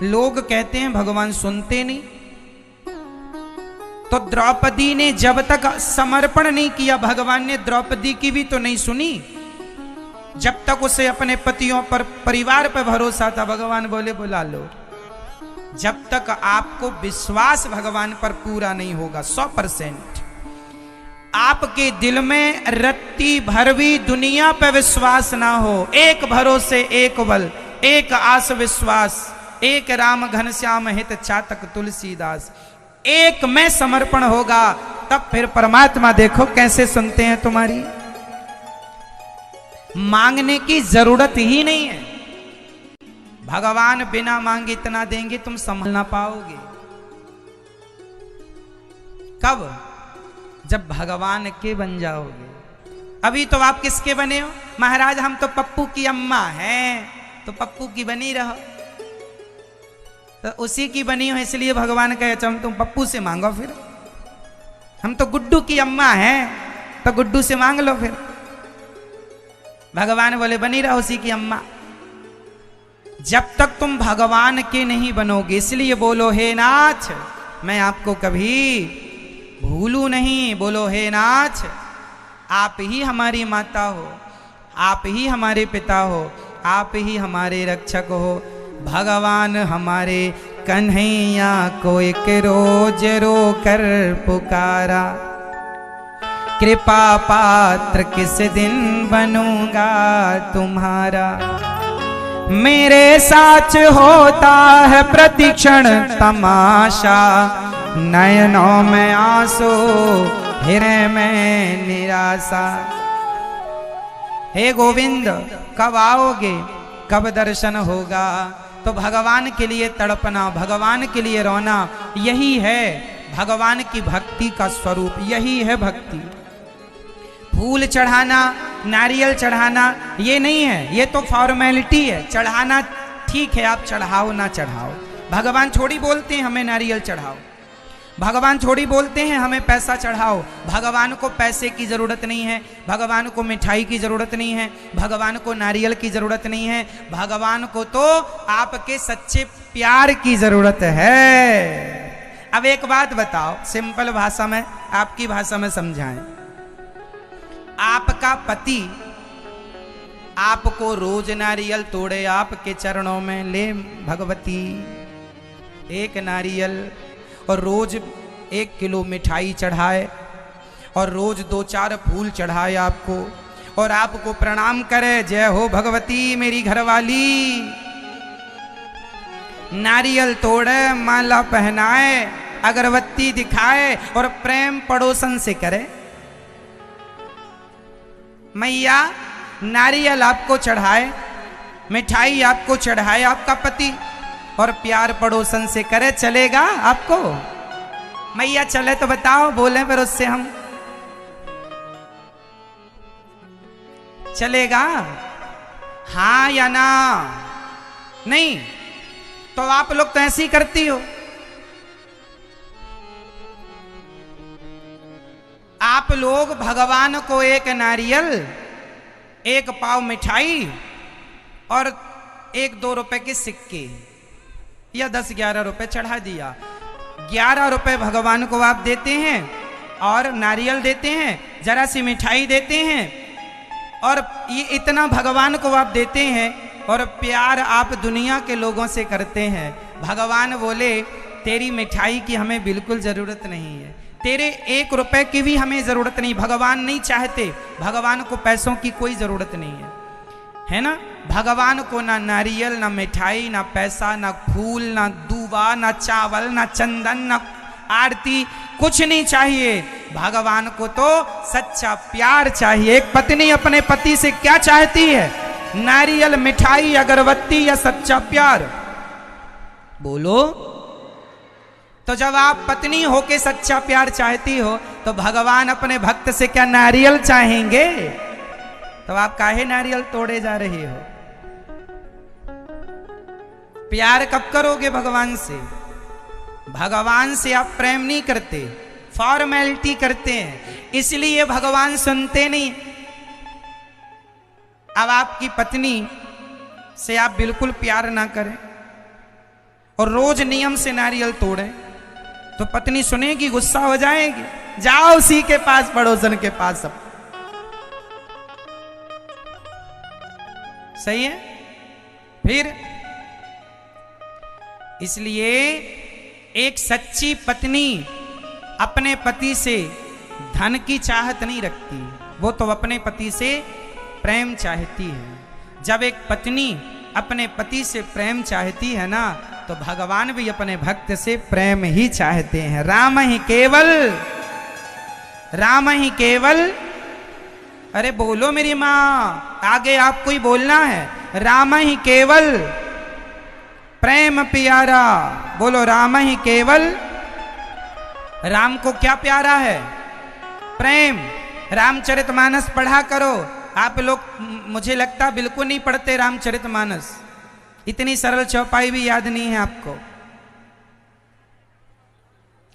लोग कहते हैं भगवान सुनते नहीं। तो द्रौपदी ने जब तक समर्पण नहीं किया, भगवान ने द्रौपदी की भी तो नहीं सुनी। जब तक उसे अपने पतियों पर, परिवार पर भरोसा था, भगवान बोले बुला लो। जब तक आपको विश्वास भगवान पर पूरा नहीं होगा 100%, आपके दिल में रत्ती भर भी दुनिया पर विश्वास ना हो, एक भरोसे एक बल, एक आस विश्वास, एक राम घनश्याम हित चातक तुलसीदास, एक में समर्पण होगा, तब फिर परमात्मा देखो कैसे सुनते हैं तुम्हारी। मांगने की जरूरत ही नहीं है, भगवान बिना मांगे इतना देंगे तुम संभल ना पाओगे। कब? जब भगवान के बन जाओगे। अभी तो आप किसके बने हो? महाराज हम तो पप्पू की अम्मा हैं, तो पप्पू की बनी रहो। तो उसी की बनी हो इसलिए भगवान कहे तुम पप्पू से मांगो। फिर हम तो गुड्डू की अम्मा हैं, तो गुड्डू से मांग लो। फिर भगवान बोले बनी रहो उसी की अम्मा। जब तक तुम भगवान के नहीं बनोगे, इसलिए बोलो हे नाथ मैं आपको कभी भूलू नहीं। बोलो हे नाथ आप ही हमारी माता हो, आप ही हमारे पिता हो, आप ही हमारे रक्षक हो। भगवान हमारे कन्हैया को एक रोज रो कर पुकारा, कृपा पात्र किस दिन बनूंगा तुम्हारा। मेरे साथ होता है प्रतिक्षण तमाशा, नयनों में आंसू हृदय में निराशा। हे गोविंद कब आओगे, कब दर्शन होगा। तो भगवान के लिए तड़पना, भगवान के लिए रोना, यही है भगवान की भक्ति का स्वरूप, यही है भक्ति। फूल चढ़ाना, नारियल चढ़ाना ये नहीं है, ये तो फॉर्मेलिटी है। चढ़ाना ठीक है, आप चढ़ाओ ना चढ़ाओ, भगवान थोड़ी बोलते हैं हमें नारियल चढ़ाओ, भगवान थोड़ी बोलते हैं हमें पैसा चढ़ाओ। भगवान को पैसे की जरूरत नहीं है, भगवान को मिठाई की जरूरत नहीं है, भगवान को नारियल की जरूरत नहीं है। भगवान को तो आपके सच्चे प्यार की जरूरत है। अब एक बात बताओ, सिंपल भाषा में, आपकी भाषा में समझाएं। आपका पति आपको रोज नारियल तोड़े आपके चरणों में, ले भगवती एक नारियल, और रोज 1 किलो मिठाई चढ़ाए, और रोज 2-4 फूल चढ़ाए आपको, और आपको प्रणाम करे, जय हो भगवती मेरी घरवाली। नारियल तोड़े, माला पहनाए, अगरबत्ती दिखाए, और प्रेम पड़ोसन से करे। मैया नारियल आपको चढ़ाए, मिठाई आपको चढ़ाए आपका पति, और प्यार पड़ोसन से करे, चलेगा आपको? मैया चले तो बताओ, बोले फिर उससे हम, चलेगा हाँ या ना? नहीं तो आप लोग तो ऐसे ही करती हो। आप लोग भगवान को एक नारियल, 1 पाव मिठाई, और 1-2 रुपए के सिक्के या 10-11 रुपए चढ़ा दिया। 11 रुपए भगवान को आप देते हैं, और नारियल देते हैं, जरा सी मिठाई देते हैं, और ये इतना भगवान को आप देते हैं, और प्यार आप दुनिया के लोगों से करते हैं। भगवान बोले तेरी मिठाई की हमें बिल्कुल जरूरत नहीं है, तेरे 1 रुपए की भी हमें जरूरत नहीं। भगवान नहीं चाहते, भगवान को पैसों की कोई जरूरत नहीं है ना? भगवान को ना नारियल, ना मिठाई, ना पैसा, ना फूल, ना दूबा, ना चावल, ना चंदन, ना आरती, कुछ नहीं चाहिए। भगवान को तो सच्चा प्यार चाहिए। एक पत्नी अपने पति से क्या चाहती है? नारियल, मिठाई, अगरबत्ती या सच्चा प्यार? बोलो। तो जब आप पत्नी होके सच्चा प्यार चाहती हो, तो भगवान अपने भक्त से क्या नारियल चाहेंगे? तो आप काहे नारियल तोड़े जा रहे हो? प्यार कब करोगे भगवान से? भगवान से आप प्रेम नहीं करते, फॉर्मेलिटी करते हैं, इसलिए भगवान सुनते नहीं। अब आपकी पत्नी से आप बिल्कुल प्यार ना करें, और रोज नियम से नारियल तोड़े तो पत्नी सुनेगी, गुस्सा हो जाएगी, जाओ उसी के पास, पड़ोसन के पास। सब सही है। फिर इसलिए एक सच्ची पत्नी अपने पति से धन की चाहत नहीं रखती, वो तो अपने पति से प्रेम चाहती है। जब एक पत्नी अपने पति से प्रेम चाहती है ना, तो भगवान भी अपने भक्त से प्रेम ही चाहते हैं। राम ही केवल, राम ही केवल, अरे बोलो मेरी माँ, आगे आपको ही बोलना है। राम ही केवल प्रेम प्यारा, बोलो राम ही केवल। राम को क्या प्यारा है? प्रेम। रामचरितमानस पढ़ा करो। आप लोग मुझे लगता बिल्कुल नहीं पढ़ते रामचरितमानस, इतनी सरल चौपाई भी याद नहीं है आपको।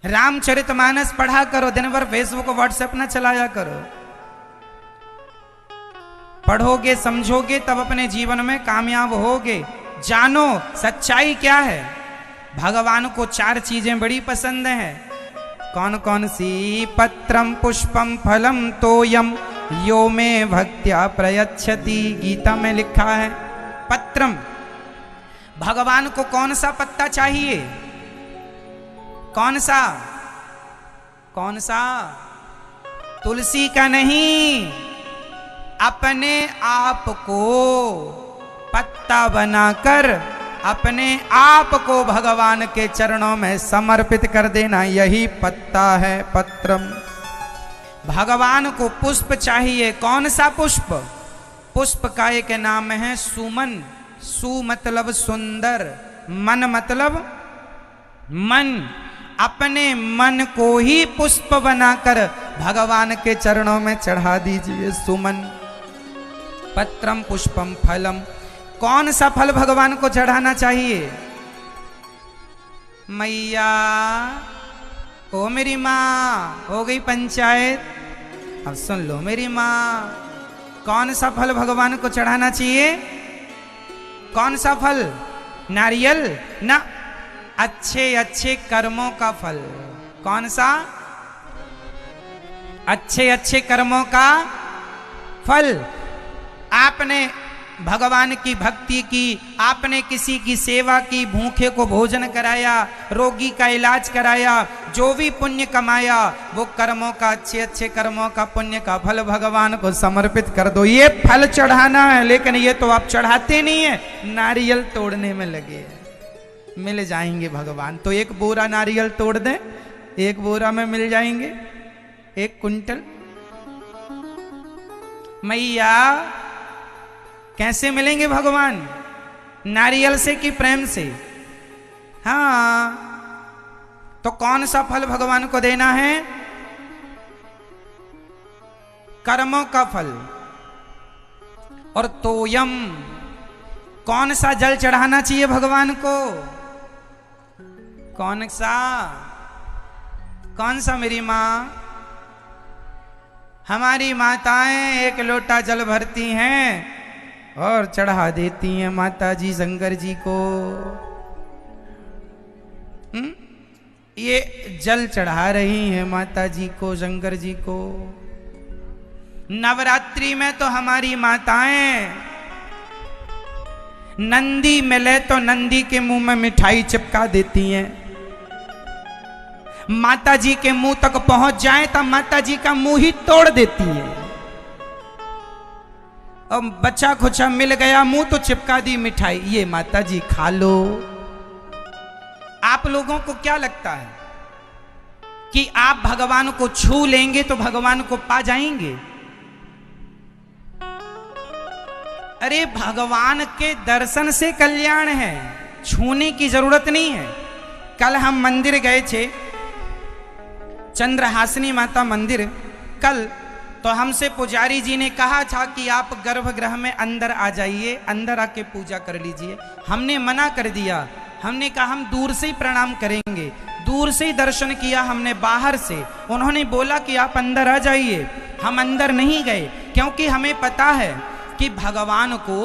रामचरितमानस पढ़ा करो, दिन भर फेसबुक व्हाट्सएप ना चलाया करो। पढ़ोगे समझोगे तब अपने जीवन में कामयाब होगे। जानो सच्चाई क्या है। भगवान को 4 चीजें बड़ी पसंद हैं। कौन कौन सी? पत्रम पुष्पम फलम तोयम यो में भक्त्या प्रयच्छति, गीता में लिखा है। पत्रम, भगवान को कौन सा पत्ता चाहिए? कौन सा? कौन सा? तुलसी का नहीं, अपने आप को पत्ता बनाकर अपने आप को भगवान के चरणों में समर्पित कर देना, यही पत्ता है पत्रम। भगवान को पुष्प चाहिए। कौन सा पुष्प? पुष्प का एक नाम है सुमन। सु मतलब सुंदर, मन मतलब मन। अपने मन को ही पुष्प बनाकर भगवान के चरणों में चढ़ा दीजिए, सुमन। पत्रम पुष्पम फलम। कौन सा फल भगवान को चढ़ाना चाहिए? मैया, ओ मेरी माँ, हो गई पंचायत, अब सुन लो मेरी माँ। कौन सा फल भगवान को चढ़ाना चाहिए? कौन सा फल? नारियल ना, अच्छे अच्छे कर्मों का फल। कौन सा? अच्छे अच्छे कर्मों का फल। आपने भगवान की भक्ति की, आपने किसी की सेवा की, भूखे को भोजन कराया, रोगी का इलाज कराया, जो भी पुण्य कमाया, वो कर्मों का, अच्छे अच्छे कर्मों का, पुण्य का फल भगवान को समर्पित कर दो। ये फल चढ़ाना है। लेकिन ये तो आप चढ़ाते नहीं है, नारियल तोड़ने में लगे। मिल जाएंगे भगवान तो एक बोरा नारियल तोड़ दें, एक बोरा में मिल जाएंगे 1 कुंटल। मैया, कैसे मिलेंगे भगवान? नारियल से कि प्रेम से? हाँ, तो कौन सा फल भगवान को देना है? कर्मों का फल। और तोयम, कौन सा जल चढ़ाना चाहिए भगवान को? कौन सा? कौन सा मेरी माँ? हमारी माताएं 1 लोटा जल भरती हैं और चढ़ा देती हैं माता जी शंकर जी को। ये जल चढ़ा रही हैं माता जी को, शंकर जी को। नवरात्रि में तो हमारी माताएं नंदी मिले तो नंदी के मुंह में मिठाई चिपका देती हैं। माता जी के मुंह तक पहुंच जाए तो माता जी का मुंह ही तोड़ देती है। अब बच्चा खुचा मिल गया, मुंह तो चिपका दी मिठाई, ये माता जी खा लो। आप लोगों को क्या लगता है कि आप भगवान को छू लेंगे तो भगवान को पा जाएंगे? अरे भगवान के दर्शन से कल्याण है, छूने की जरूरत नहीं है। कल हम मंदिर गए थे, चंद्रहासिनी माता मंदिर। कल तो हमसे पुजारी जी ने कहा था कि आप गर्भगृह में अंदर आ जाइए, अंदर आके पूजा कर लीजिए। हमने मना कर दिया। हमने कहा हम दूर से ही प्रणाम करेंगे। दूर से ही दर्शन किया हमने, बाहर से। उन्होंने बोला कि आप अंदर आ जाइए। हम अंदर नहीं गए क्योंकि हमें पता है कि भगवान को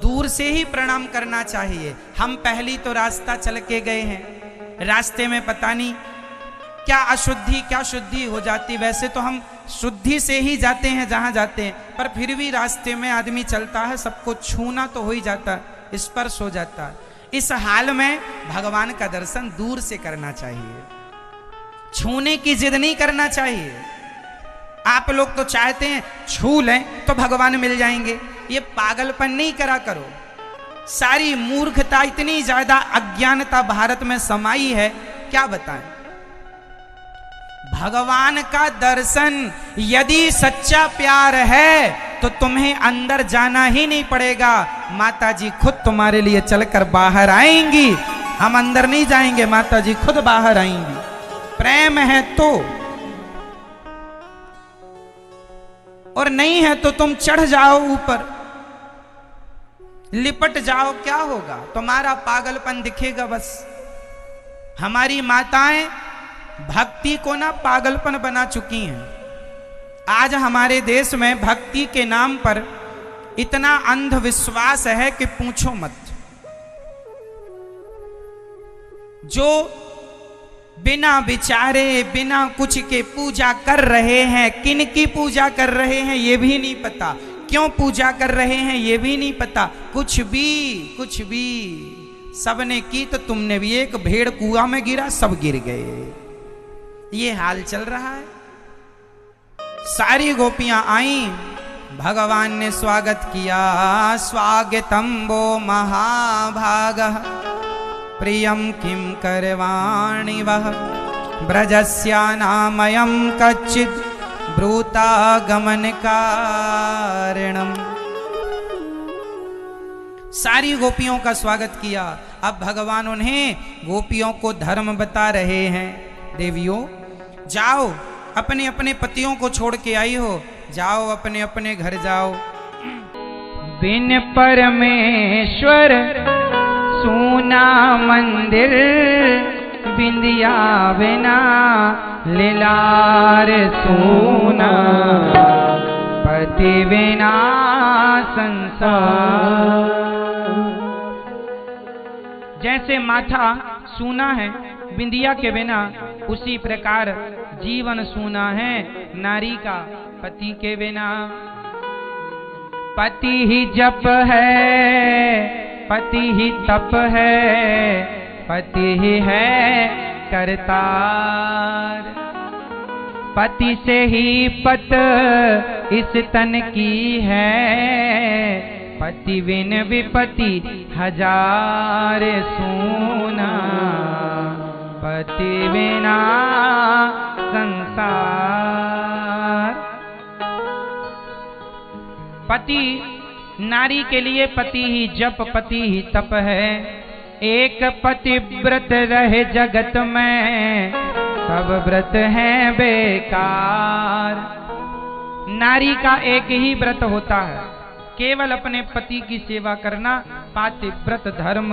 दूर से ही प्रणाम करना चाहिए। हम पहली तो रास्ता चल के गए हैं, रास्ते में पता नहीं क्या अशुद्धि क्या शुद्धि हो जाती। वैसे तो हम शुद्धि से ही जाते हैं जहां जाते हैं, पर फिर भी रास्ते में आदमी चलता है, सबको छूना तो हो ही जाता है, स्पर्श हो जाता है। इस हाल में भगवान का दर्शन दूर से करना चाहिए, छूने की जिद नहीं करना चाहिए। आप लोग तो चाहते हैं छू लें तो भगवान मिल जाएंगे, ये पागलपन नहीं करा करो। सारी मूर्खता, इतनी ज्यादा अज्ञानता भारत में समाई है, क्या बताएं। भगवान का दर्शन यदि सच्चा प्यार है तो तुम्हें अंदर जाना ही नहीं पड़ेगा, माता जी खुद तुम्हारे लिए चलकर बाहर आएंगी। हम अंदर नहीं जाएंगे, माता जी खुद बाहर आएंगी। प्रेम है तो, और नहीं है तो तुम चढ़ जाओ ऊपर, लिपट जाओ, क्या होगा, तुम्हारा पागलपन दिखेगा बस। हमारी माताएं भक्ति को ना पागलपन बना चुकी हैं। आज हमारे देश में भक्ति के नाम पर इतना अंधविश्वास है कि पूछो मत। जो बिना विचारे बिना कुछ के पूजा कर रहे हैं, किन की पूजा कर रहे हैं ये भी नहीं पता, क्यों पूजा कर रहे हैं ये भी नहीं पता, कुछ भी सबने की तो तुमने भी। एक भेड़ कुआं में गिरा, सब गिर गए, ये हाल चल रहा है। सारी गोपियां आई, भगवान ने स्वागत किया। स्वागतम वो महाभागः प्रियं किं करवाणि वह ब्रजस्यानामयं कच्चित् ब्रूतागमन कारणम। सारी गोपियों का स्वागत किया। अब भगवान उन्हें गोपियों को धर्म बता रहे हैं। देवियों जाओ, अपने अपने पतियों को छोड़ के आई हो, जाओ अपने अपने घर जाओ। बिन परमेश्वर सूना मंदिर, बिंदिया बिना लीलार सूना, पति बिना संसार। जैसे माथा सूना है बिंदिया के बिना, उसी प्रकार जीवन सूना है नारी का पति के बिना। पति ही जप है, पति ही तप है, पति ही है करतार। पति से ही पत इस तन की है, पति बिन विपति हजार सूना, पति बिना संसार। पति नारी के लिए पति ही जप, पति ही तप है। एक पति व्रत रहे जगत में, सब व्रत हैं बेकार। नारी का एक ही व्रत होता है, केवल अपने पति की सेवा करना, पातिव्रत धर्म।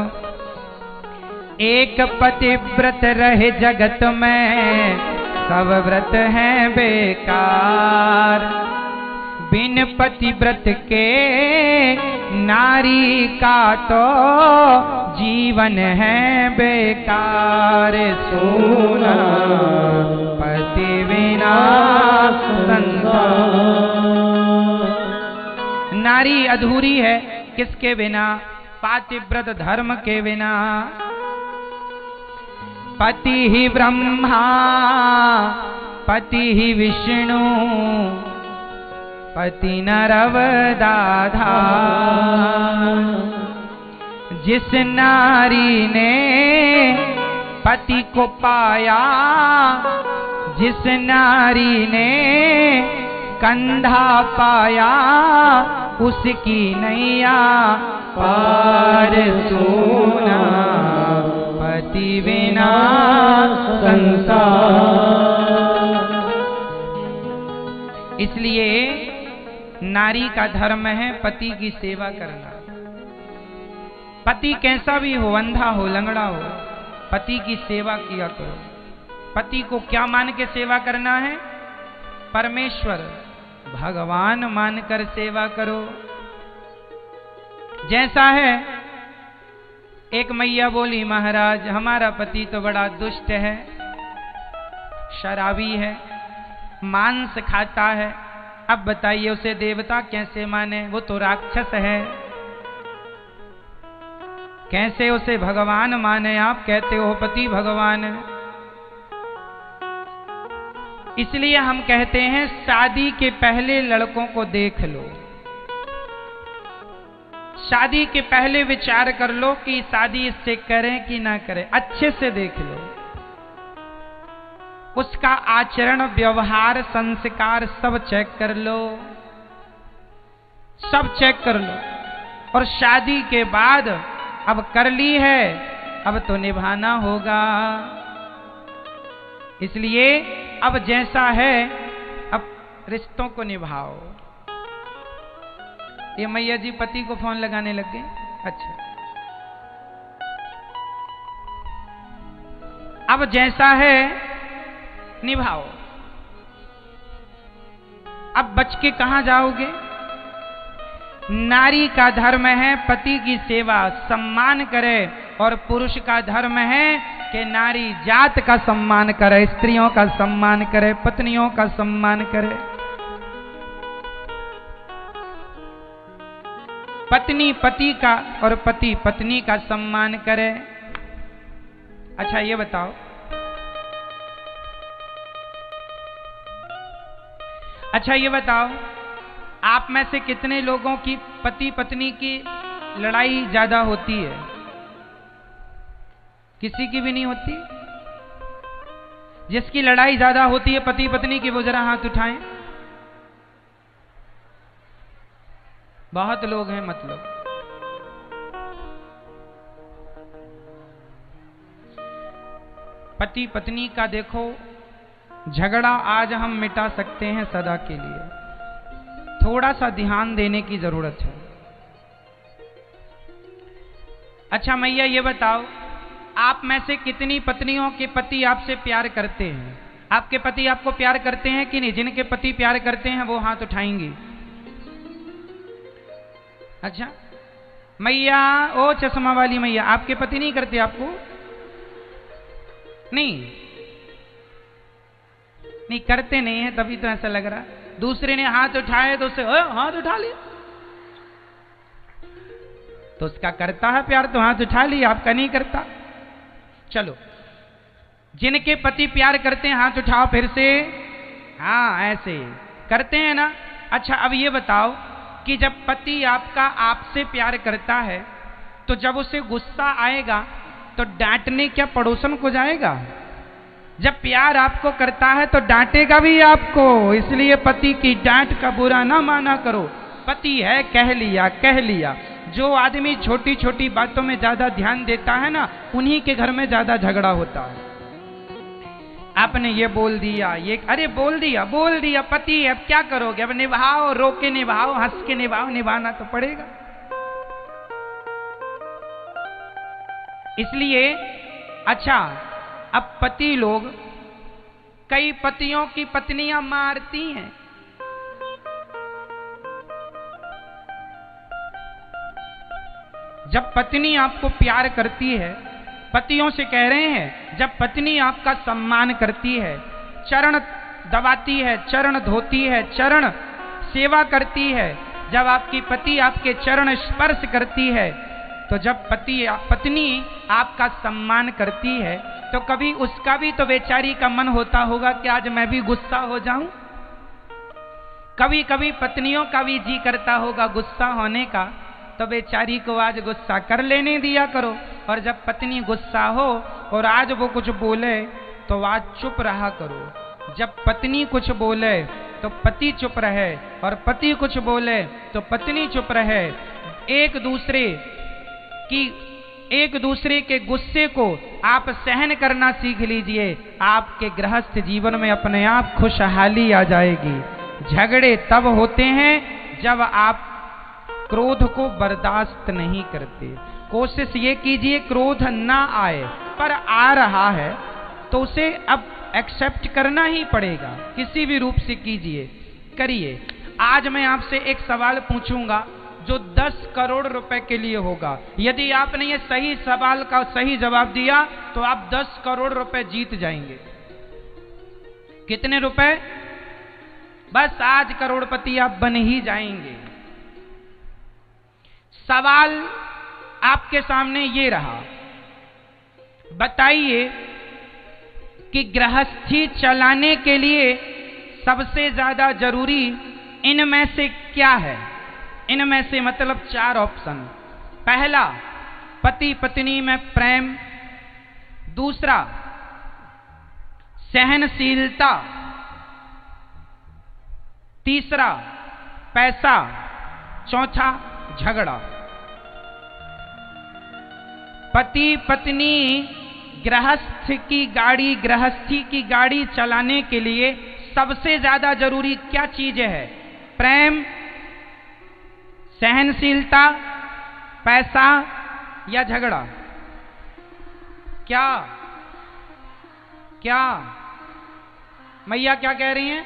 एक पति व्रत रहे जगत में, सब व्रत हैं बेकार। बिन पति व्रत के नारी का तो जीवन है बेकार। सोना पति बिना संसार। नारी अधूरी है किसके बिना? पातिव्रत धर्म के बिना। पति ही ब्रह्मा, पति ही विष्णु, पति नरवदाधार। जिस नारी ने पति को पाया, जिस नारी ने कंधा पाया, उसकी नैया पार सोना, पति बिना संसार। इसलिए नारी का धर्म है पति की सेवा करना। पति कैसा भी हो, अंधा हो, लंगड़ा हो, पति की सेवा किया करो। पति को क्या मान के सेवा करना है? परमेश्वर, भगवान मानकर सेवा करो। जैसा है, एक मैया बोली, महाराज हमारा पति तो बड़ा दुष्ट है, शराबी है, मांस खाता है, अब बताइए उसे देवता कैसे माने, वो तो राक्षस है, कैसे उसे भगवान माने, आप कहते हो पति भगवान है। इसलिए हम कहते हैं शादी के पहले लड़कों को देख लो, शादी के पहले विचार कर लो कि शादी इससे करें कि ना करें, अच्छे से देख लो, उसका आचरण व्यवहार संस्कार सब चेक कर लो, सब चेक कर लो। और शादी के बाद अब कर ली है, अब तो निभाना होगा, इसलिए अब जैसा है अब रिश्तों को निभाओ। ये मैया जी पति को फोन लगाने लग गए। अच्छा, अब जैसा है निभाओ, अब बच के कहां जाओगे? नारी का धर्म है पति की सेवा, सम्मान करे, और पुरुष का धर्म है कि नारी जात का सम्मान करे, स्त्रियों का सम्मान करे, पत्नियों का सम्मान करे। पत्नी पति का और पति पत्नी का सम्मान करे। अच्छा ये बताओ, अच्छा ये बताओ, आप में से कितने लोगों की पति पत्नी की लड़ाई ज्यादा होती है? किसी की भी नहीं होती। जिसकी लड़ाई ज्यादा होती है पति पत्नी की, वो जरा हाथ उठाएं। बहुत लोग हैं मतलब। पति पत्नी का देखो झगड़ा आज हम मिटा सकते हैं सदा के लिए, थोड़ा सा ध्यान देने की जरूरत है। अच्छा मैया ये बताओ, आप में से कितनी पत्नियों के पति आपसे प्यार करते हैं? आपके पति आपको प्यार करते हैं कि नहीं? जिनके पति प्यार करते हैं वो हाथ उठाएंगे। अच्छा मैया, ओ चश्मा वाली मैया, आपके पति नहीं करते आपको? नहीं नहीं करते नहीं है, तभी तो ऐसा लग रहा। दूसरे ने हाथ उठाए तो उसे हाथ उठा लिया, तो उसका करता है प्यार, तो हाथ उठा लिया, आपका नहीं करता। चलो, जिनके पति प्यार करते हैं हाथ उठाओ फिर से। हाँ ऐसे करते हैं ना। अच्छा अब ये बताओ कि जब पति आपका आपसे प्यार करता है तो जब उसे गुस्सा आएगा तो डांटने क्या पड़ोसन को जाएगा? जब प्यार आपको करता है तो डांटेगा भी आपको। इसलिए पति की डांट का बुरा ना माना करो। पति है, कह लिया कह लिया। जो आदमी छोटी छोटी बातों में ज्यादा ध्यान देता है ना, उन्हीं के घर में ज्यादा झगड़ा होता है। आपने ये बोल दिया, ये अरे बोल दिया पति, अब क्या करोगे? अब निभाओ, रो के निभाओ, हंस के निभाओ, निभाना तो पड़ेगा। इसलिए अच्छा, अब पति लोग कई पतियों की पत्नियां मारती हैं। जब पत्नी आपको प्यार करती है, पतियों से कह रहे हैं, जब पत्नी आपका सम्मान करती है, चरण दबाती है, चरण धोती है, चरण सेवा करती है, जब आपकी पति आपके चरण स्पर्श करती है, तो जब पत्नी आपका सम्मान करती है, तो कभी उसका भी तो बेचारी का मन होता होगा कि आज मैं भी गुस्सा हो जाऊं। कभी कभी पत्नियों का भी जी करता होगा गुस्सा होने का, तो बेचारी को आज गुस्सा कर लेने दिया करो। और जब पत्नी गुस्सा हो और आज वो कुछ बोले तो आज चुप रहा करो। जब पत्नी कुछ बोले तो पति चुप रहे, और पति कुछ बोले तो पत्नी चुप रहे। एक दूसरे के गुस्से को आप सहन करना सीख लीजिए। आपके गृहस्थ जीवन में अपने आप खुशहाली आ जाएगी। झगड़े तब होते हैं जब आप क्रोध को बर्दाश्त नहीं करते। कोशिश ये कीजिए क्रोध ना आए, पर आ रहा है तो उसे अब एक्सेप्ट करना ही पड़ेगा। किसी भी रूप से कीजिए, करिए। आज मैं आपसे एक सवाल पूछूंगा, जो 10 करोड़ रुपए के लिए होगा। यदि आपने ये सही सवाल का सही जवाब दिया तो आप 10 करोड़ रुपए जीत जाएंगे। कितने रुपए? बस आज करोड़पति आप बन ही जाएंगे। सवाल आपके सामने ये रहा, बताइए कि गृहस्थी चलाने के लिए सबसे ज्यादा जरूरी इनमें से क्या है? इनमें से मतलब 4 ऑप्शन। पहला, पति पत्नी में प्रेम। दूसरा, सहनशीलता। तीसरा, पैसा। चौथा, झगड़ा। पति पत्नी गृहस्थी की गाड़ी चलाने के लिए सबसे ज्यादा जरूरी क्या चीज है? प्रेम, सहनशीलता, पैसा या झगड़ा? क्या क्या मैया क्या कह रही हैं?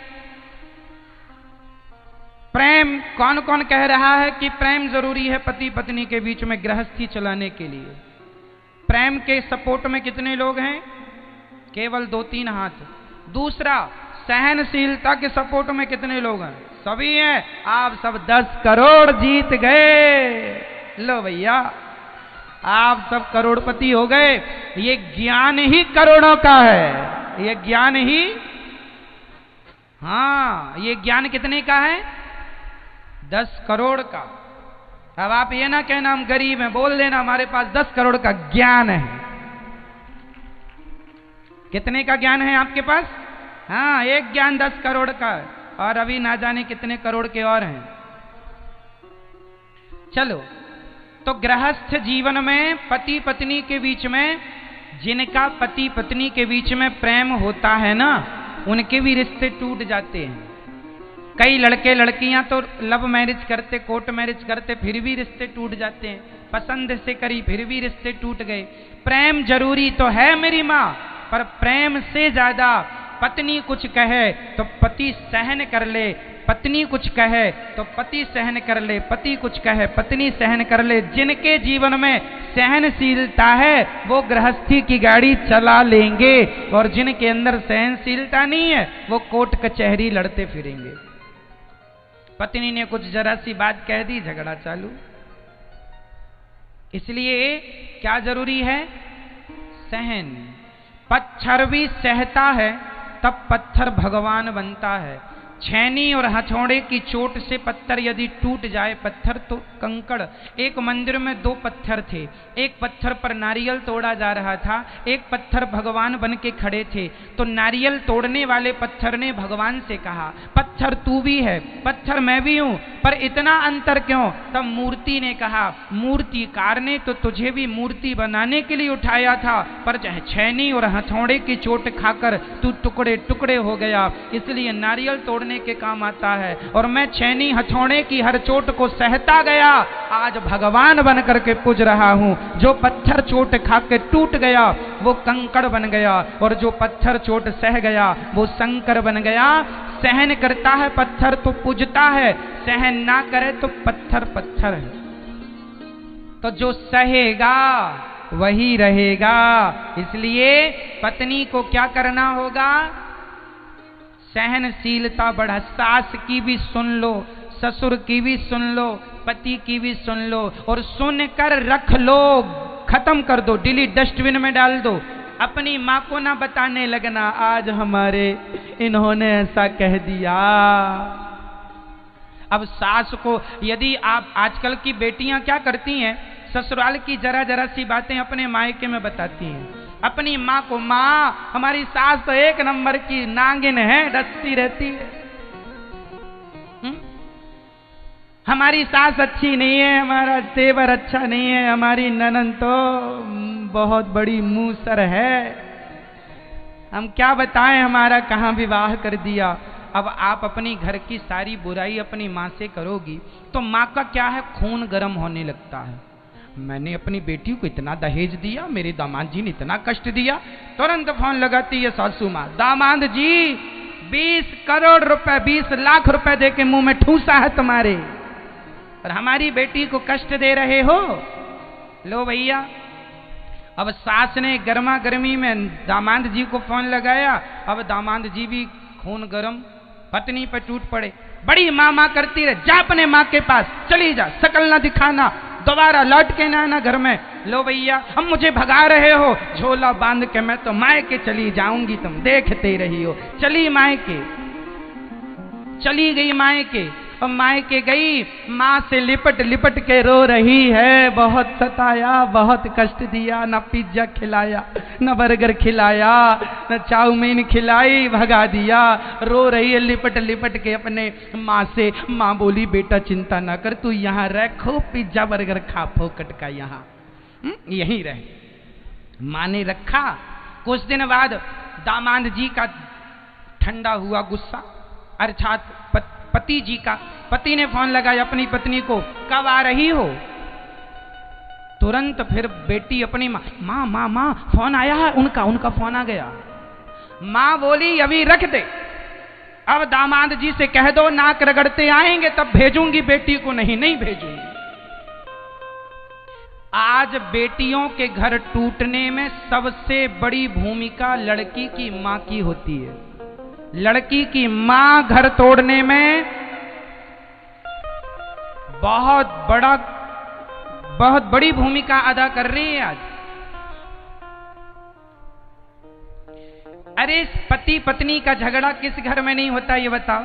प्रेम। कौन कौन कह रहा है कि प्रेम जरूरी है पति पत्नी के बीच में गृहस्थी चलाने के लिए? प्रेम के सपोर्ट में कितने लोग हैं? केवल 2-3 हाथ। दूसरा, सहनशीलता के सपोर्ट में कितने लोग हैं? सभी हैं। आप सब 10 करोड़ जीत गए। लो भैया, आप सब करोड़पति हो गए। ये ज्ञान ही करोड़ों का है। ये ज्ञान ही, हाँ, ये ज्ञान कितने का है? 10 करोड़ का। अब आप ये ना कहना हम गरीब हैं, बोल देना हमारे पास 10 करोड़ का ज्ञान है। कितने का ज्ञान है आपके पास? हाँ, एक ज्ञान 10 करोड़ का है, और अभी ना जाने कितने करोड़ के और हैं। चलो, तो गृहस्थ जीवन में पति पत्नी के बीच में, जिनका पति पत्नी के बीच में प्रेम होता है ना, उनके भी रिश्ते टूट जाते हैं। कई लड़के लड़कियां तो लव मैरिज करते, कोर्ट मैरिज करते, फिर भी रिश्ते टूट जाते हैं। पसंद से करी, फिर भी रिश्ते टूट गए। प्रेम जरूरी तो है मेरी माँ, पर प्रेम से ज्यादा पत्नी कुछ कहे तो पति सहन कर ले, पत्नी कुछ कहे तो पति सहन कर ले, पति कुछ कहे पत्नी सहन कर ले। जिनके जीवन में सहनशीलता है वो गृहस्थी की गाड़ी चला लेंगे, और जिनके अंदर सहनशीलता नहीं है वो कोर्ट कचहरी लड़ते फिरेंगे। पत्नी ने कुछ जरा सी बात कह दी, झगड़ा चालू। इसलिए क्या जरूरी है? सहन। पत्थर भी सहता है तब पत्थर भगवान बनता है। छेनी और हथौड़े की चोट से पत्थर यदि टूट जाए, पत्थर तो कंकड़। एक मंदिर में 2 पत्थर थे। एक पत्थर पर नारियल तोड़ा जा रहा था, एक पत्थर भगवान बन के खड़े थे। तो नारियल तोड़ने वाले पत्थर ने भगवान से कहा, पत्थर तू भी है, पत्थर मैं भी हूं, पर इतना अंतर क्यों? तब मूर्ति ने कहा, मूर्तिकार ने तो तुझे भी मूर्ति बनाने के लिए उठाया था, पर छेनी और हथौड़े की चोट खाकर तू टुकड़े टुकड़े हो गया, इसलिए नारियल तोड़ने के काम आता है। और मैं छेनी हथौड़े की हर चोट को सहता गया, आज भगवान बन करके पूज रहा हूं। जो पत्थर चोट खा के टूट गया वो कंकड़ बन गया, और जो पत्थर चोट सह गया वो शंकर बन गया। सहन करता है पत्थर तो पूजता है, सहन ना करे तो पत्थर पत्थर है। तो जो सहेगा वही रहेगा। इसलिए पत्नी को क्या करना होगा? सहनशीलता बढ़ा। सास की भी सुन लो, ससुर की भी सुन लो, पति की भी सुन लो, और सुन कर रख लो, खत्म कर दो, डिलीट, डस्टबिन में डाल दो। अपनी माँ को ना बताने लगना आज हमारे इन्होंने ऐसा कह दिया। अब सास को, यदि आप, आजकल की बेटियां क्या करती हैं, ससुराल की जरा जरा सी बातें अपने मायके में बताती हैं। अपनी माँ को, माँ हमारी सास तो 1 नंबर की नागिन है, डसती रहती है। हमारी सास अच्छी नहीं है, हमारा तेवर अच्छा नहीं है, हमारी ननद तो बहुत बड़ी मूसर है, हम क्या बताएं हमारा कहाँ विवाह कर दिया। अब आप अपनी घर की सारी बुराई अपनी माँ से करोगी तो माँ का क्या है, खून गर्म होने लगता है। मैंने अपनी बेटी को इतना दहेज दिया, मेरे दामाद जी ने इतना कष्ट दिया। तुरंत फोन लगाती है सासू माँ, दामाद जी 20 करोड़ रुपए, 20 लाख रुपए दे के मुंह में ठूसा है तुम्हारे। और हमारी बेटी को कष्ट दे रहे हो। लो भैया, अब सास ने गर्मा गर्मी में दामाद जी को फोन लगाया। अब दामाद जी भी खून गरम पत्नी पर टूट पड़े। बड़ी माँ माँ करती रहे, जा अपने माँ के पास, चली जा, शकल ना दिखाना, दोबारा लौट के ना आना घर में। लो भैया, अब मुझे भगा रहे हो, झोला बांध के मैं तो मायके चली जाऊंगी, तुम देखते रही हो। चली मायके, चली गई मायके। अब मायके गई, माँ से लिपट लिपट के रो रही है, बहुत सताया, बहुत कष्ट दिया, न पिज्जा खिलाया, न बर्गर खिलाया, न चाउमीन खिलाई, भगा दिया। रो रही है लिपट लिपट के अपने माँ से। माँ बोली, बेटा चिंता ना कर, तू यहाँ रह, खूब पिज्जा बर्गर खा फोकट का, यहाँ यहीं रह। माँ ने रखा। कुछ दिन बाद दामाद जी का ठंडा हुआ गुस्सा, अर्थात पति जी का। पति ने फोन लगाया अपनी पत्नी को, कब आ रही हो? तुरंत फिर बेटी अपनी माँ, माँ माँ माँ फोन आया है उनका फोन आ गया। माँ बोली, अभी रख दे, अब दामाद जी से कह दो नाक रगड़ते आएंगे तब भेजूंगी बेटी को, नहीं नहीं भेजूंगी। आज बेटियों के घर टूटने में सबसे बड़ी भूमिका लड़की की माँ की होती है। लड़की की माँ घर तोड़ने में बहुत बड़ी भूमिका अदा कर रही है आज। अरे पति पत्नी का झगड़ा किस घर में नहीं होता ये बताओ?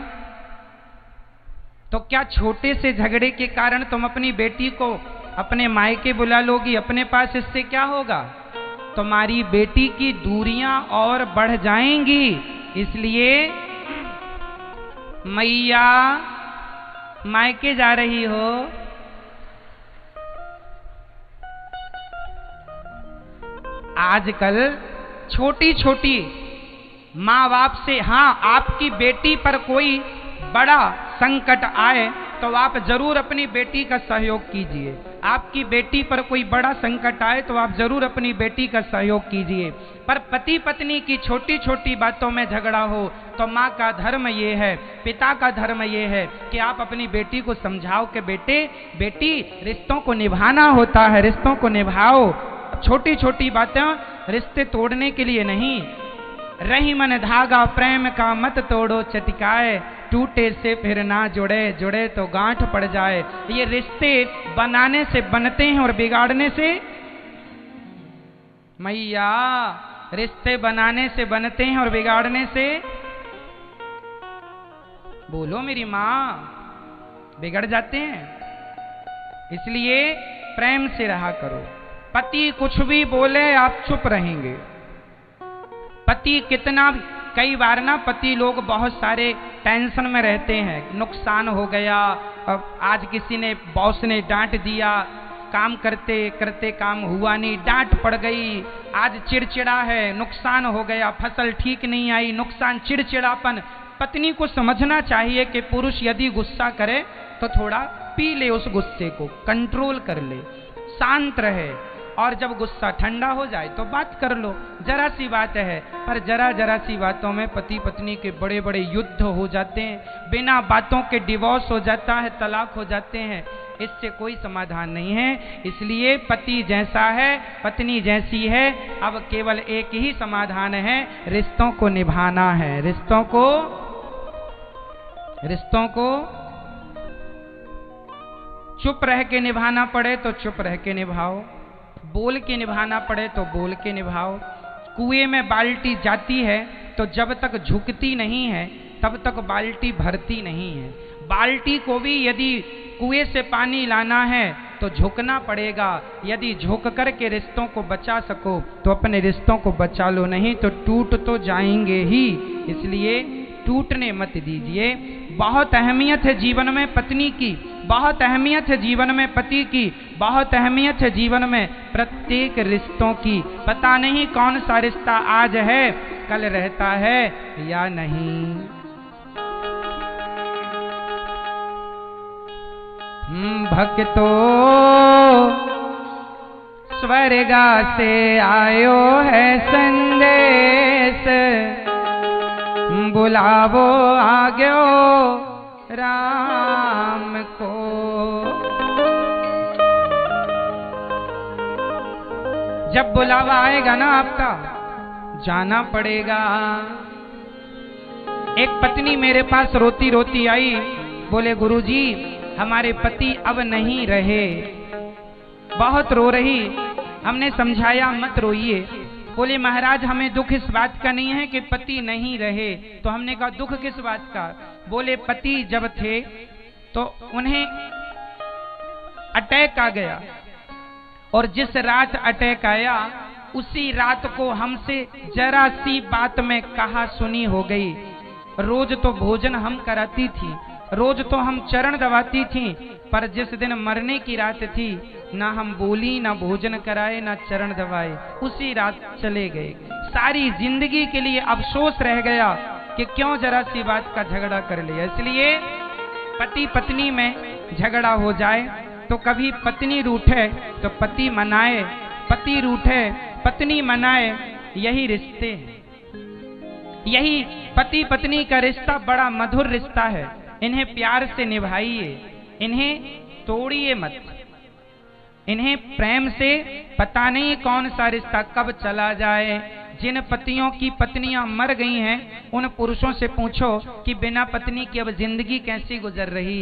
तो क्या छोटे से झगड़े के कारण तुम अपनी बेटी को अपने मायके बुला लोगी अपने पास? इससे क्या होगा? तुम्हारी बेटी की दूरियां और बढ़ जाएंगी। इसलिए मैया मायके जा रही हो, आजकल छोटी छोटी माँ बाप से, हाँ आपकी बेटी पर कोई बड़ा संकट आए तो आप जरूर अपनी बेटी का सहयोग कीजिए। आपकी बेटी पर कोई बड़ा संकट आए तो आप जरूर अपनी बेटी का सहयोग कीजिए। पर पति पत्नी की छोटी छोटी बातों में झगड़ा हो तो माँ का धर्म ये है, पिता का धर्म ये है कि आप अपनी बेटी को समझाओ कि बेटी रिश्तों को निभाना होता है, रिश्तों को निभाओ। छोटी छोटी बातें रिश्ते तोड़ने के लिए नहीं। रही मन धागा प्रेम का मत तोड़ो चटकाए, टूटे से फिर ना जुड़े, जुड़े तो गांठ पड़ जाए। ये रिश्ते बनाने से बनते हैं और बिगाड़ने से, मैया रिश्ते बनाने से बनते हैं और बिगाड़ने से, बोलो मेरी माँ, बिगड़ जाते हैं। इसलिए प्रेम से रहा करो। पति कुछ भी बोले आप चुप रहेंगे। पति कितना, कई बार ना पति लोग बहुत सारे टेंशन में रहते हैं, नुकसान हो गया, अब आज किसी ने बॉस ने डांट दिया, काम करते करते काम हुआ नहीं, डांट पड़ गई, आज चिड़चिड़ा है, नुकसान हो गया, फसल ठीक नहीं आई, नुकसान, चिड़चिड़ापन। पत्नी को समझना चाहिए कि पुरुष यदि गुस्सा करे तो थोड़ा पी ले, उस गुस्से को कंट्रोल कर ले, शांत रहे, और जब गुस्सा ठंडा हो जाए तो बात कर लो। जरा सी बात है, पर जरा सी बातों में पति पत्नी के बड़े बड़े युद्ध हो जाते हैं, बिना बातों के डिवोर्स हो जाता है, तलाक हो जाते हैं। इससे कोई समाधान नहीं है। इसलिए पति जैसा है पत्नी जैसी है। अब केवल एक ही समाधान है, रिश्तों को निभाना है। रिश्तों को चुप रह के निभाना पड़े तो चुप रह के निभाओ, बोल के निभाना पड़े तो बोल के निभाओ। कुएं में बाल्टी जाती है तो जब तक झुकती नहीं है तब तक बाल्टी भरती नहीं है। बाल्टी को भी यदि कुएं से पानी लाना है तो झुकना पड़ेगा। यदि झुक कर के रिश्तों को बचा सको तो अपने रिश्तों को बचा लो, नहीं तो टूट तो जाएंगे ही। इसलिए टूटने मत दीजिए। बहुत अहमियत है जीवन में पत्नी की, बहुत अहमियत है जीवन में पति की, बहुत अहमियत है जीवन में प्रत्येक रिश्तों की। पता नहीं कौन सा रिश्ता आज है कल रहता है या नहीं। भक्तो स्वर्गा से आयो है संदेश, बुलावो आ गयो राम को। जब बुलावा आएगा ना आपका, जाना पड़ेगा। एक पत्नी मेरे पास रोती रोती आई, बोले गुरुजी हमारे पति अब नहीं रहे, बहुत रो रही। हमने समझाया मत रोइए। बोले महाराज हमें दुख इस बात का नहीं है कि पति नहीं रहे। तो हमने कहा दुख किस बात का? बोले पति जब थे तो उन्हें अटैक आ गया, और जिस रात अटैक आया उसी रात को हमसे जरा सी बात में कहा सुनी हो गई। रोज तो भोजन हम कराती थी, रोज तो हम चरण दबाती थी, पर जिस दिन मरने की रात थी ना हम बोली, ना भोजन कराए, ना चरण दबाए, उसी रात चले गए। सारी जिंदगी के लिए अफसोस रह गया कि क्यों जरा सी बात का झगड़ा कर लिया। इसलिए पति पत्नी में झगड़ा हो जाए तो कभी पत्नी रूठे तो पति मनाए, पति रूठे पत्नी मनाए, यही रिश्ते हैं। यही पति पत्नी का रिश्ता बड़ा मधुर रिश्ता है। इन्हें प्यार से निभाइए, इन्हें तोड़िए मत। इन्हें प्रेम से, पता नहीं कौन सा रिश्ता कब चला जाए। जिन पतियों की पत्नियां मर गई हैं उन पुरुषों से पूछो कि बिना पत्नी की अब जिंदगी कैसी गुजर रही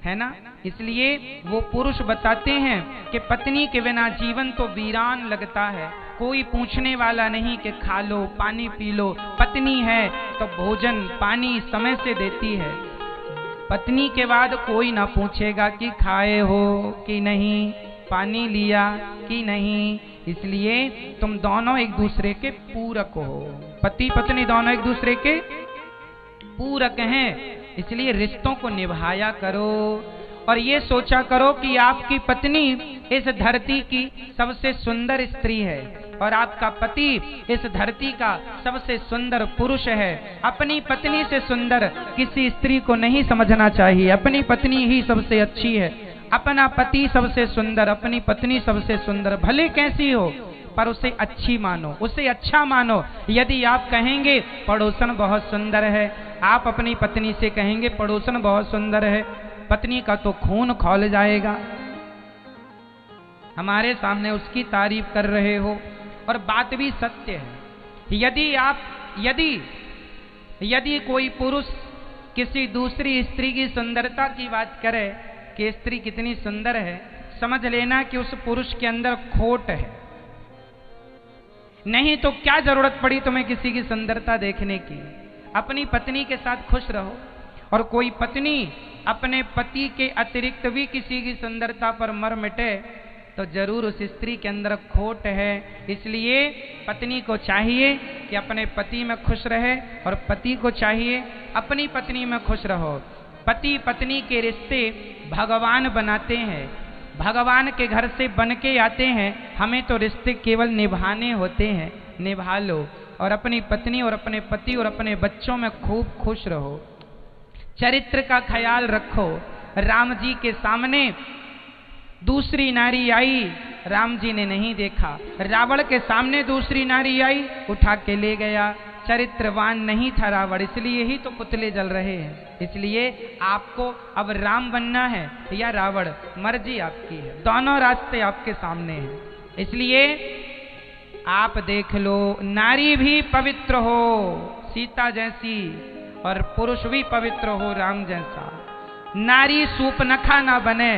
है ना। इसलिए वो पुरुष बताते हैं कि पत्नी के बिना जीवन तो वीरान लगता है। कोई पूछने वाला नहीं कि खा लो, पानी पी लो। पत्नी है तो भोजन पानी समय से देती है। पत्नी के बाद कोई ना पूछेगा कि खाए हो कि नहीं, पानी लिया कि नहीं। इसलिए तुम दोनों एक दूसरे के पूरक हो, पति पत्नी दोनों एक दूसरे के पूरक हैं। इसलिए रिश्तों को निभाया करो और ये सोचा करो कि आपकी पत्नी इस धरती की सबसे सुंदर स्त्री है और आपका पति इस धरती का सबसे सुंदर पुरुष है। अपनी पत्नी से सुंदर किसी स्त्री को नहीं समझना चाहिए। अपनी पत्नी ही सबसे अच्छी है, अपना पति सबसे सुंदर, अपनी पत्नी सबसे सुंदर, भले कैसी हो पर उसे अच्छी मानो, उसे अच्छा मानो। यदि आप कहेंगे पड़ोसन बहुत सुंदर है, आप अपनी पत्नी से कहेंगे पड़ोसन बहुत सुंदर है, पत्नी का तो खून खौल जाएगा। हमारे सामने उसकी तारीफ कर रहे हो और बात भी सत्य है। यदि कोई पुरुष किसी दूसरी स्त्री की सुंदरता की बात करे कि स्त्री कितनी सुंदर है, समझ लेना कि उस पुरुष के अंदर खोट है। नहीं तो क्या जरूरत पड़ी तुम्हें किसी की सुंदरता देखने की। अपनी पत्नी के साथ खुश रहो। और कोई पत्नी अपने पति के अतिरिक्त भी किसी की सुंदरता पर मर मिटे तो जरूर उस स्त्री के अंदर खोट है। इसलिए पत्नी को चाहिए कि अपने पति में खुश रहे और पति को चाहिए अपनी पत्नी में खुश रहो। पति पत्नी के रिश्ते भगवान बनाते हैं, भगवान के घर से बन के आते हैं। हमें तो रिश्ते केवल निभाने होते हैं, निभा लो और अपनी पत्नी और अपने पति और अपने बच्चों में खूब खुश रहो। चरित्र का ख्याल रखो। राम जी के सामने दूसरी नारी आई, राम जी ने नहीं देखा। रावण के सामने दूसरी नारी आई, उठा के ले गया। चरित्रवान नहीं था रावण, इसलिए ही तो पुतले जल रहे हैं। इसलिए आपको अब राम बनना है या रावण, मर्जी आपकी है। दोनों रास्ते आपके सामने हैं। इसलिए आप देख लो, नारी भी पवित्र हो सीता जैसी और पुरुष भी पवित्र हो राम जैसा। नारी सूपनखा ना बने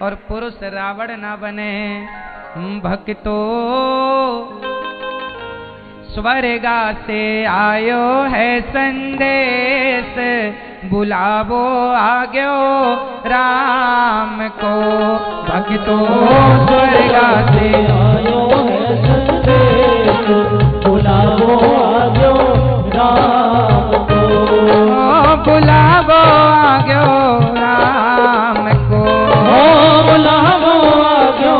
और पुरुष रावण ना बने। भक्तो स्वर्गा से आयो है संदेश, बुलावो आग्यो राम को। भक्तो स्वर्गा से आयो है संदेश, बुलावो आग्यो राम को। बुलावो आग्यो राम को, बुलावो आग्यो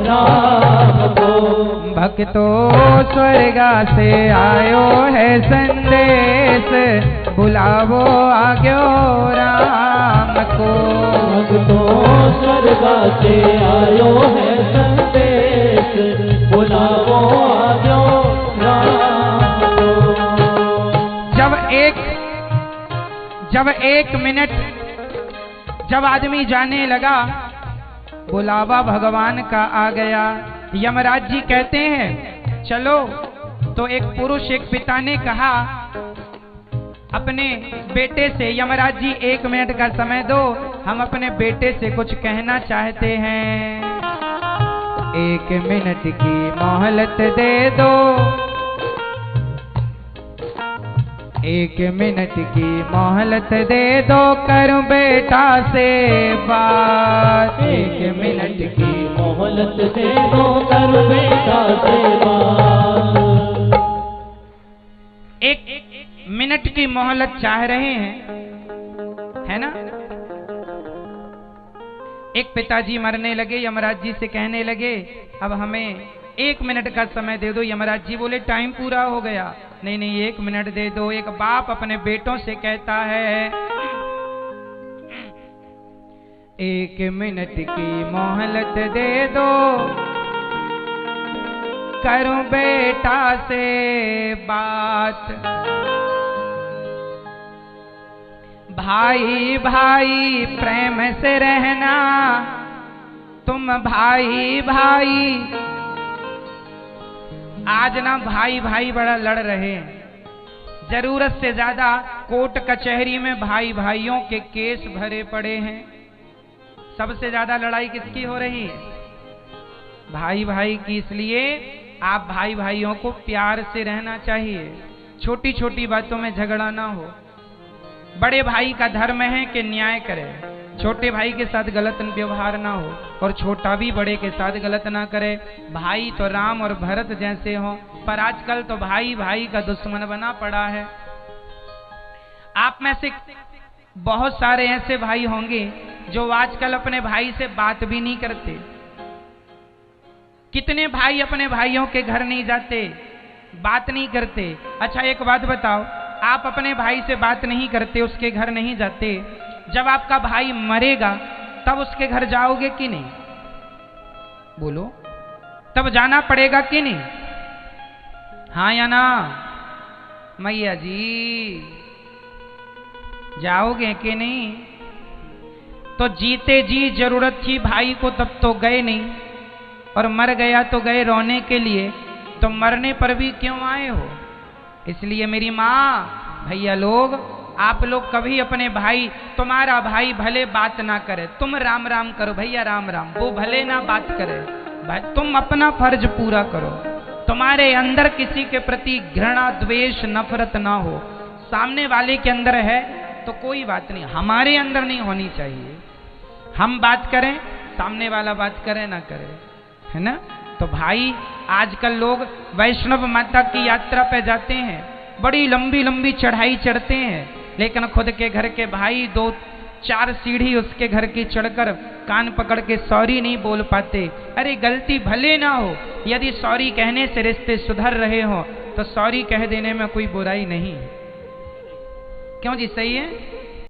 राम को। भक्तो स्वर्गा से आयो है संदेश, बुलावो आग्यो राम को। भक्तो स्वर्गा से आयो है संदेश, बुलावो आग्यो राम को। जब एक मिनट जब आदमी जाने लगा, बुलावा भगवान का आ गया। यमराज जी कहते हैं चलो। तो एक पुरुष, एक पिता ने कहा अपने बेटे से, यमराज जी 1 मिनट का समय दो, हम अपने बेटे से कुछ कहना चाहते हैं। 1 मिनट की मोहलत दे दो, 1 मिनट की मोहलत दे दो, करूं बेटा से बात। 1 मिनट की मोहलत दे दो, करूं बेटा से बात। 1 मिनट की मोहलत चाह रहे हैं, है ना। एक पिताजी मरने लगे, यमराज जी से कहने लगे अब हमें 1 मिनट का समय दे दो। यमराज जी बोले टाइम पूरा हो गया। नहीं नहीं 1 मिनट दे दो। एक बाप अपने बेटों से कहता है 1 मिनट की मोहलत दे दो, करूं बेटा से बात। भाई भाई प्रेम से रहना, तुम भाई भाई। आज ना भाई भाई बड़ा लड़ रहे हैं। जरूरत से ज्यादा कोर्ट कचहरी में भाई भाइयों के केस भरे पड़े हैं। सबसे ज्यादा लड़ाई किसकी हो रही है? भाई भाई की। इसलिए आप भाई भाइयों को प्यार से रहना चाहिए, छोटी छोटी बातों में झगड़ा ना हो। बड़े भाई का धर्म है कि न्याय करे, छोटे भाई के साथ गलत व्यवहार ना हो और छोटा भी बड़े के साथ गलत ना करे। भाई तो राम और भरत जैसे हो, पर आजकल तो भाई भाई का दुश्मन बना पड़ा है। आप में से बहुत सारे ऐसे भाई होंगे जो आजकल अपने भाई से बात भी नहीं करते। कितने भाई अपने भाइयों के घर नहीं जाते, बात नहीं करते। अच्छा एक बात बताओ, आप अपने भाई से बात नहीं करते, उसके घर नहीं जाते, जब आपका भाई मरेगा तब उसके घर जाओगे कि नहीं? बोलो, तब जाना पड़ेगा कि नहीं? हाँ या ना? मैया जी जाओगे कि नहीं? तो जीते जी जरूरत थी भाई को तब तो गए नहीं, और मर गया तो गए रोने के लिए, तो मरने पर भी क्यों आए हो? इसलिए मेरी माँ, भैया लोग, आप लोग कभी अपने भाई, तुम्हारा भाई भले बात ना करे, तुम राम राम करो, भैया राम राम, वो भले ना बात करे, भाई तुम अपना फर्ज पूरा करो। तुम्हारे अंदर किसी के प्रति घृणा, द्वेष, नफरत ना हो। सामने वाले के अंदर है तो कोई बात नहीं, हमारे अंदर नहीं होनी चाहिए। हम बात करें, सामने वाला बात करे ना करे, है ना। तो भाई आजकल लोग वैष्णव माता की यात्रा पे जाते हैं, बड़ी लंबी लंबी चढ़ाई चढ़ते हैं, लेकिन खुद के घर के भाई 2-4 सीढ़ी उसके घर की चढ़कर कान पकड़ के सॉरी नहीं बोल पाते। अरे गलती भले ना हो, यदि सॉरी कहने से रिश्ते सुधर रहे हो तो सॉरी कह देने में कोई बुराई नहीं है। क्यों जी, सही है?